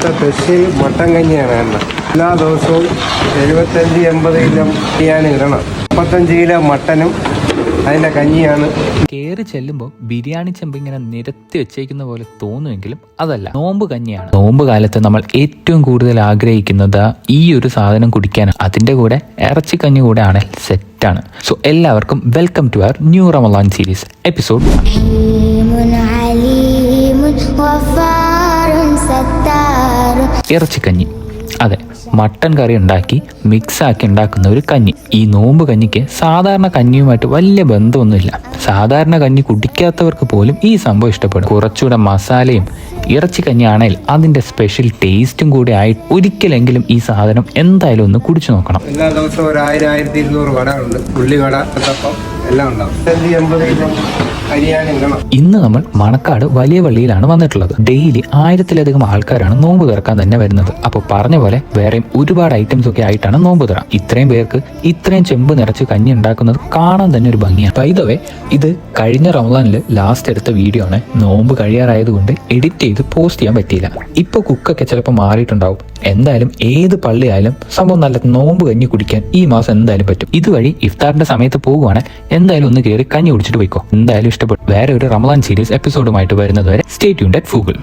Special mutton കഞ്ഞിയാണ് വേണ്ടത്. എല്ലാ ദിവസവും 75-80 കിലോ ബിരിയാണി ഇടണം. 35 കിലോ മട്ടനും അതിൻ്റെ കഞ്ഞിയാണ്. കയറി ചെല്ലുമ്പോൾ ബിരിയാണി ചെമ്പ് ഇങ്ങനെ നിരത്തി വെച്ചേക്കുന്ന പോലെ തോന്നുമെങ്കിലും അതല്ല, നോമ്പ് കഞ്ഞിയാണ്. നോമ്പ് കാലത്ത് നമ്മൾ ഏറ്റവും കൂടുതൽ ആഗ്രഹിക്കുന്നത് ഈ ഒരു സാധനം കുടിക്കാനാണ്. അതിൻ്റെ കൂടെ ഇറച്ചിക്കഞ്ഞി കൂടെ ആണെങ്കിൽ സെറ്റാണ്. സോ എല്ലാവർക്കും welcome to our new Ramadan series episode. ഇറച്ചിക്കഞ്ഞി, അതെ, മട്ടൻ കറി ഉണ്ടാക്കി മിക്സാക്കി ഉണ്ടാക്കുന്ന ഒരു കഞ്ഞി. ഈ നോമ്പ് കഞ്ഞിക്ക് സാധാരണ കഞ്ഞിയുമായിട്ട് വലിയ ബന്ധമൊന്നുമില്ല. സാധാരണ കഞ്ഞി കുടിക്കാത്തവർക്ക് പോലും ഈ സംഭവം ഇഷ്ടപ്പെടും. കുറച്ചുകൂടെ മസാലയും ഇറച്ചിക്കഞ്ഞി ആണെങ്കിൽ അതിൻ്റെ സ്പെഷ്യൽ ടേസ്റ്റും കൂടി ആയിട്ട് ഒരിക്കലെങ്കിലും ഈ സാധനം എന്തായാലും ഒന്ന് കുടിച്ചു നോക്കണം. എല്ലാ ദിവസവും 1000-1200 വട ഉണ്ട്. ഉള്ളിവട, എല്ലാം ഉണ്ടാവും. 80 കിലോ അരിയാണ് ഇടണം. ഇന്ന് നമ്മൾ മണക്കാട് വലിയ പള്ളിയിലാണ് വന്നിട്ടുള്ളത്. ഡെയിലി 1000-ലധികം ആൾക്കാരാണ് നോമ്പ് തുറക്കാൻ തന്നെ വരുന്നത്. അപ്പോൾ പറഞ്ഞ പോലെ വേറെയും ഒരുപാട് ഐറ്റംസ് ഒക്കെ ആയിട്ടാണ് നോമ്പ് തുറ. ഇത്രയും പേർക്ക് ഇത്രയും ചെമ്പ് നിറച്ച് കഞ്ഞി ഉണ്ടാക്കുന്നത് കാണാൻ തന്നെ ഒരു ഭംഗിയാണ്. ബൈ ദ വേ, ഇത് കഴിഞ്ഞ റമളാനിൽ ലാസ്റ്റ് എടുത്ത വീഡിയോ ആണ്. നോമ്പ് കഴിയാറായതുകൊണ്ട് എഡിറ്റ് ചെയ്ത് പോസ്റ്റ് ചെയ്യാൻ പറ്റിയില്ല. ഇപ്പോൾ കുക്കൊക്കെ ചിലപ്പോൾ മാറിയിട്ടുണ്ടാവും. എന്തായാലും ഏത് പള്ളിയായാലും സംഭവം നല്ല നോമ്പ് കഞ്ഞി കുടിക്കാൻ ഈ മാസം എന്തായാലും പറ്റും. ഇതുവഴി ഇഫ്താറിന്റെ സമയത്ത് പോകുവാണെങ്കിൽ എന്തായാലും ഒന്ന് കയറി കഞ്ഞി കുടിച്ചിട്ട് പോയിക്കോ. എന്തായാലും ഇഷ്ടപ്പെട്ടു. വേറെ ഒരു റമളാൻ സീരീസ് എപ്പിസോഡുമായിട്ട് വരുന്നത് വരെ സ്റ്റേ ട്യൂൺഡ് അറ്റ് ഫൂഗിൾ.